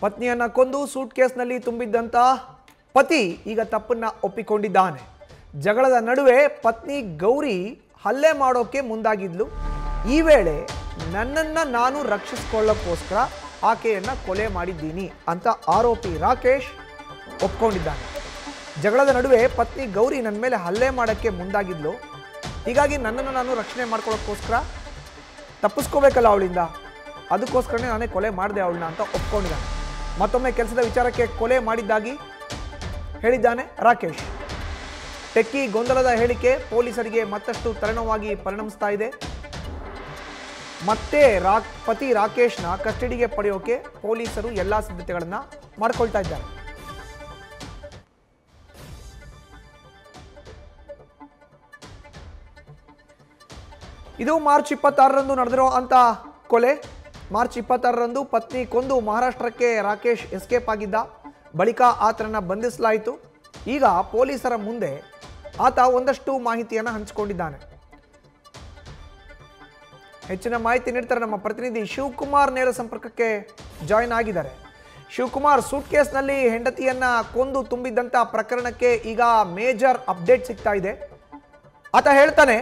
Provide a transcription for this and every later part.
ಪತ್ನಿಯನ್ನ ಕೊಂದು ಸೂಟ್ ಕೇಸ್ನಲ್ಲಿ ತುಂಬಿದ್ದಂತ ಪತಿ ಈಗ ತಪ್ಪನ್ನ ಒಪ್ಪಿಕೊಂಡಿದ್ದಾನೆ. ಜಗಳದ ನಡುವೆ ಪತ್ನಿ ಗೌರಿ ಹಲ್ಲೆ ಮಾಡೋಕೆ ಮುಂದಾಗಿದ್ಲು. ಈ ವೇಳೆ ನನ್ನನ್ನು ನಾನು ರಕ್ಷಿಸಿಕೊಳ್ಳೋಕ್ಕೋಸ್ಕರ ಆಕೆಯನ್ನ ಕೊಲೆ ಮಾಡಿದ್ದೀನಿ ಅಂತ ಆರೋಪಿ ರಾಕೇಶ್ ಒಪ್ಕೊಂಡಿದ್ದಾನೆ. ಜಗಳದ ನಡುವೆ ಪತ್ನಿ ಗೌರಿ ನನ್ನ ಮೇಲೆ ಹಲ್ಲೆ ಮಾಡೋಕ್ಕೆ ಮುಂದಾಗಿದ್ಲು. ಹೀಗಾಗಿ ನನ್ನನ್ನು ನಾನು ರಕ್ಷಣೆ ಮಾಡ್ಕೊಳ್ಳೋಕ್ಕೋಸ್ಕರ ತಪ್ಪಿಸ್ಕೋಬೇಕಲ್ಲ ಅವಳಿಂದ, ಅದಕ್ಕೋಸ್ಕರನೇ ನಾನೇ ಕೊಲೆ ಮಾಡಿದೆ ಅವಳನ್ನ ಅಂತ ಒಪ್ಕೊಂಡಿದ್ದಾನೆ. ಮತ್ತೊಮ್ಮೆ ಕೆಲಸದ ವಿಚಾರಕ್ಕೆ ಕೊಲೆ ಮಾಡಿದ್ದಾಗಿ ಹೇಳಿದ್ದಾನೆ ರಾಕೇಶ್. ಟೆಕ್ಕಿ ಗೊಂದಲದ ಹೇಳಿಕೆ ಪೊಲೀಸರಿಗೆ ಮತ್ತಷ್ಟು ತಲೆನೋವಾಗಿ ಪರಿಣಮಿಸ್ತಾ ಇದೆ. ಮತ್ತೆ ಪತಿ ರಾಕೇಶ್ನ ಕಸ್ಟಡಿಗೆ ಪಡೆಯೋಕೆ ಪೊಲೀಸರು ಎಲ್ಲಾ ಸಿದ್ಧತೆಗಳನ್ನ ಮಾಡಿಕೊಳ್ತಾ ಇದ್ದಾರೆ. ಇದು ಮಾರ್ಚ್ 26ರಂದು ನಡೆದಿರೋ ಅಂತ ಕೊಲೆ. ಮಾರ್ಚ್ 26ರಂದು ಪತ್ನಿ ಕೊಂದು ಮಹಾರಾಷ್ಟ್ರಕ್ಕೆ ರಾಕೇಶ್ ಎಸ್ಕೇಪ್ ಆಗಿದ್ದ. ಬಳಿಕ ಆತನನ್ನು ಬಂಧಿಸಲಾಯಿತು. ಈಗ ಪೊಲೀಸರ ಮುಂದೆ ಆತ ಒಂದಷ್ಟು ಮಾಹಿತಿಯನ್ನು ಹಂಚಿಕೊಂಡಿದ್ದಾನೆ. ಹೆಚ್ಚಿನ ಮಾಹಿತಿ ನೀಡ್ತಾರೆ ನಮ್ಮ ಪ್ರತಿನಿಧಿ ಶಿವಕುಮಾರ್. ನೇರ ಸಂಪರ್ಕಕ್ಕೆ ಜಾಯಿನ್ ಆಗಿದ್ದಾರೆ. ಶಿವಕುಮಾರ್, ಸೂಟ್ ಕೇಸ್ನಲ್ಲಿ ಹೆಂಡತಿಯನ್ನ ಕೊಂದು ತುಂಬಿದ್ದಂಥ ಪ್ರಕರಣಕ್ಕೆ ಈಗ ಮೇಜರ್ ಅಪ್ಡೇಟ್ ಸಿಗ್ತಾ ಇದೆ. ಆತ ಹೇಳ್ತಾನೆ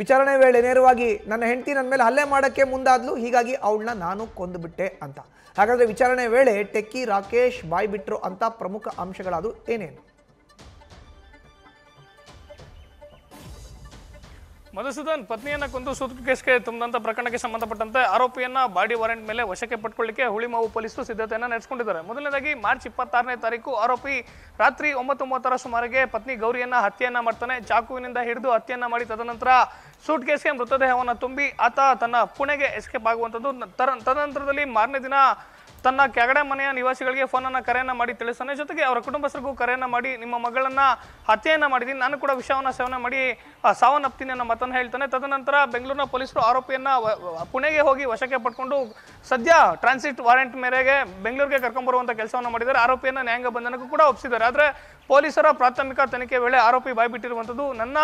ವಿಚಾರಣೆ ವೇಳೆ ನೇರವಾಗಿ ನನ್ನ ಹೆಂಡತಿ ನನ್ನ ಮೇಲೆ ಹಲ್ಲೆ ಮಾಡೋಕ್ಕೆ ಮುಂದಾದ್ಲು, ಹೀಗಾಗಿ ಅವಳನ್ನ ನಾನು ಕೊಂದುಬಿಟ್ಟೆ ಅಂತ. ಹಾಗಾದ್ರೆ ವಿಚಾರಣೆ ವೇಳೆ ಟೆಕ್ಕಿ ರಾಕೇಶ್ ಬಾಯ್ ಬಿಟ್ರು ಅಂತ ಪ್ರಮುಖ ಅಂಶಗಳಾದವು ಏನೇನು? ಮಧುಸೂದನ್, ಪತ್ನಿಯನ್ನ ಕೊಂದು ಸೂಟ್ ಕೇಸ್ಗೆ ತುಂಬಿದಂತ ಪ್ರಕರಣಕ್ಕೆ ಸಂಬಂಧಪಟ್ಟಂತೆ ಆರೋಪಿಯನ್ನ ಬಾಡಿ ವಾರೆಂಟ್ ಮೇಲೆ ವಶಕ್ಕೆ ಪಡ್ಕೊಳ್ಳಿಕ್ಕೆ ಹುಳಿಮಾವು ಪೊಲೀಸರು ಸಿದ್ಧತೆಯನ್ನ ನಡೆಸಿಕೊಂಡಿದ್ದಾರೆ. ಮೊದಲನೇದಾಗಿ ಮಾರ್ಚ್ 26ನೇ ತಾರೀಕು ಆರೋಪಿ ರಾತ್ರಿ 9:30 ಸುಮಾರಿಗೆ ಪತ್ನಿ ಗೌರಿಯನ್ನ ಹತ್ಯೆಯನ್ನ ಮಾಡ್ತಾನೆ. ಚಾಕುವಿನಿಂದ ಹಿಡಿದು ಹತ್ಯೆಯನ್ನ ಮಾಡಿ ತದನಂತರ ಸೂಟ್ ಕೇಸ್ಗೆ ಮೃತದೇಹವನ್ನು ತುಂಬಿ ಆತ ತನ್ನ ಪುಣೆಗೆ ಎಸ್ಕೇಪ್ ಆಗುವಂಥದ್ದು. ತದನಂತರದಲ್ಲಿ ಮಾರನೇ ದಿನ ತನ್ನ ಕೆಳಗಡೆ ಮನೆಯ ನಿವಾಸಿಗಳಿಗೆ ಕರೆಯನ್ನ ಮಾಡಿ ತಿಳಿಸ್ತಾನೆ. ಜೊತೆಗೆ ಅವರ ಕುಟುಂಬಸ್ಥರಿಗೂ ಕರೆಯನ್ನ ಮಾಡಿ ನಿಮ್ಮ ಮಗಳನ್ನ ಹತ್ಯೆಯನ್ನ ಮಾಡಿದ್ದೀನಿ, ನಾನು ಕೂಡ ವಿಷಯವನ್ನ ಸೇವನೆ ಮಾಡಿ ಸಾವನ್ನಪ್ತೀನಿ ಅನ್ನೋ ಮಾತನ್ನು ಹೇಳ್ತಾನೆ. ತದನಂತರ ಬೆಂಗಳೂರಿನ ಪೊಲೀಸರು ಆರೋಪಿಯನ್ನ ಪುಣೆಗೆ ಹೋಗಿ ವಶಕ್ಕೆ ಪಡ್ಕೊಂಡು ಸದ್ಯ ಟ್ರಾನ್ಸಿಟ್ ವಾರೆಂಟ್ ಮೇರೆಗೆ ಬೆಂಗಳೂರಿಗೆ ಕರ್ಕೊಂಡ್ಬರುವಂತ ಕೆಲಸವನ್ನ ಮಾಡಿದ್ದಾರೆ. ಆರೋಪಿಯನ್ನ ನ್ಯಾಯಾಂಗ ಬಂಧನಕ್ಕೂ ಕೂಡ ಒಪ್ಪಿಸಿದ್ದಾರೆ. ಆದ್ರೆ ಪೊಲೀಸರ ಪ್ರಾಥಮಿಕ ತನಿಖೆ ವೇಳೆ ಆರೋಪಿ ಬಾಯ್ಬಿಟ್ಟಿರುವಂತದ್ದು ನನ್ನ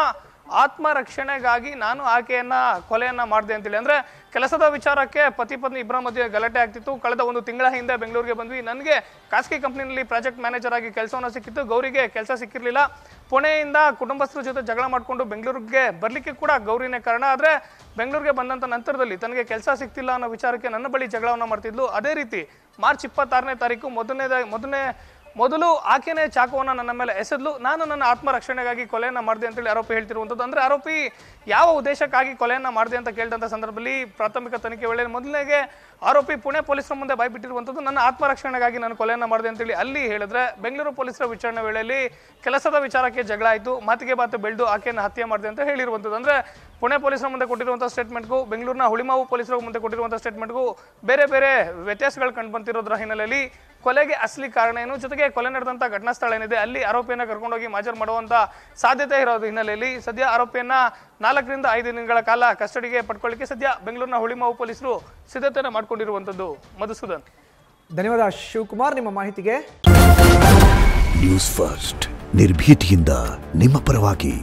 ಆತ್ಮರಕ್ಷಣೆಗಾಗಿ ನಾನು ಆಕೆಯನ್ನ ಕೊಲೆಯನ್ನ ಮಾಡಿದೆ ಅಂತೇಳಿ. ಅಂದ್ರೆ ಕೆಲಸದ ವಿಚಾರಕ್ಕೆ ಪತಿ ಪತ್ನಿ ಇಬ್ಬರ ಮಧ್ಯೆ ಗಲಾಟೆ ಆಗ್ತಿತ್ತು. ಕಳೆದ 1 ತಿಂಗಳ ಹಿಂದೆ ಬೆಂಗಳೂರಿಗೆ ಬಂದ್ವಿ. ನನಗೆ ಖಾಸಗಿ ಕಂಪ್ನಿನಲ್ಲಿ ಪ್ರಾಜೆಕ್ಟ್ ಮ್ಯಾನೇಜರ್ ಆಗಿ ಕೆಲಸವನ್ನು ಸಿಕ್ಕಿತ್ತು, ಗೌರಿಗೆ ಕೆಲಸ ಸಿಕ್ಕಿರ್ಲಿಲ್ಲ. ಪುಣೆಯಿಂದ ಕುಟುಂಬಸ್ಥರ ಜೊತೆ ಜಗಳ ಮಾಡಿಕೊಂಡು ಬೆಂಗಳೂರಿಗೆ ಬರ್ಲಿಕ್ಕೆ ಕೂಡ ಗೌರಿನೇ ಕಾರಣ. ಆದ್ರೆ ಬೆಂಗಳೂರಿಗೆ ಬಂದಂತ ನಂತರದಲ್ಲಿ ತನಗೆ ಕೆಲಸ ಸಿಕ್ತಿಲ್ಲ ಅನ್ನೋ ವಿಚಾರಕ್ಕೆ ನನ್ನ ಬಳಿ ಜಗಳವನ್ನ ಮಾಡ್ತಿದ್ಲು. ಅದೇ ರೀತಿ ಮಾರ್ಚ್ 26ನೇ ತಾರೀಕು ಮೊದಲು ಆಕೆನೇ ಚಾಕುವನ್ನ ನನ್ನ ಮೇಲೆ ಎಸೆದ್ಲು. ನಾನು ನನ್ನ ಆತ್ಮರಕ್ಷಣೆಗಾಗಿ ಕೊಲೆಯನ್ನ ಮಾಡಿದೆ ಅಂತೇಳಿ ಆರೋಪಿ ಹೇಳ್ತಿರುವಂಥದ್ದು. ಅಂದ್ರೆ ಆರೋಪಿ ಯಾವ ಉದ್ದೇಶಕ್ಕಾಗಿ ಕೊಲೆಯನ್ನ ಮಾಡಿದೆ ಅಂತ ಕೇಳಿದಂಥ ಸಂದರ್ಭದಲ್ಲಿ ಪ್ರಾಥಮಿಕ ತನಿಖೆ ವೇಳೆ ಮೊದಲಿಗೆ ಆರೋಪಿ ಪುಣೆ ಪೊಲೀಸರ ಮುಂದೆ ಬಾಯ್ಬಿಟ್ಟಿರುವಂಥದ್ದು ನನ್ನ ಆತ್ಮರಕ್ಷಣೆಗಾಗಿ ನಾನು ಕೊಲೆಯನ್ನ ಮಾಡಿದೆ ಅಂತೇಳಿ ಅಲ್ಲಿ ಹೇಳಿದ್ರೆ, ಬೆಂಗಳೂರು ಪೊಲೀಸರ ವಿಚಾರಣೆ ವೇಳೆಯಲ್ಲಿ ಕೆಲಸದ ವಿಚಾರಕ್ಕೆ ಜಗಳ ಆಯಿತು, ಮಾತಿಗೆ ಮಾತು ಬೆಳೆದು ಆಕೆಯನ್ನು ಹತ್ಯೆ ಮಾಡಿದೆ ಅಂತ ಹೇಳಿರುವಂಥದ್ದು. ಅಂದ್ರೆ ಪುಣೆ ಪೊಲೀಸರ ಮುಂದೆ ಕೊಟ್ಟಿರುವಂಥ ಸ್ಟೇಟ್ಮೆಂಟ್ಗೂ ಬೆಂಗಳೂರಿನ ಹುಳಿಮಾವು ಪೊಲೀಸರ ಮುಂದೆ ಕೊಟ್ಟಿರುವಂಥ ಸ್ಟೇಟ್ಮೆಂಟ್ಗೂ ಬೇರೆ ಬೇರೆ ವ್ಯತ್ಯಾಸಗಳು ಕಂಡು ಬಂದಿರೋದ್ರ ಹಿನ್ನೆಲೆಯಲ್ಲಿ ಕೊಲೆಗೆ ಅಸಲಿ ಕಾರಣ ಏನು, ಜೊತೆಗೆ ಕೊಲೆ ನಡೆದಂತ ಘಟನಾ ಸ್ಥಳ ಏನಿದೆ ಅಲ್ಲಿ ಆರೋಪಿಯನ್ನ ಕರ್ಕೊಂಡೋಗಿ ಮಾಜರ್ ಮಾಡುವಂತ ಸಾಧ್ಯತೆ ಇರೋದು ಹಿನ್ನೆಲೆಯಲ್ಲಿ ಸದ್ಯ ಆರೋಪಿಯನ್ನ 4 ರಿಂದ 5 ದಿನಗಳ ಕಾಲ ಕಸ್ಟಡಿಗೆ ಪಡ್ಕೊಳ್ಳಿಕ್ಕೆ ಸದ್ಯ ಬೆಂಗಳೂರಿನ ಹುಳಿಮಾವು ಪೊಲೀಸರು ಸಿದ್ಧತೆಯನ್ನು ಮಾಡಿಕೊಂಡಿರುವಂತದ್ದು. ಮಧುಸೂದನ್, ಧನ್ಯವಾದ ಶಿವಕುಮಾರ್ ನಿಮ್ಮ ಮಾಹಿತಿಗೆ. ನ್ಯೂಸ್ ಫಸ್ಟ್ ನಿರ್ಭೀತಿಯಿಂದ ನಿಮ್ಮ ಪರವಾಗಿ.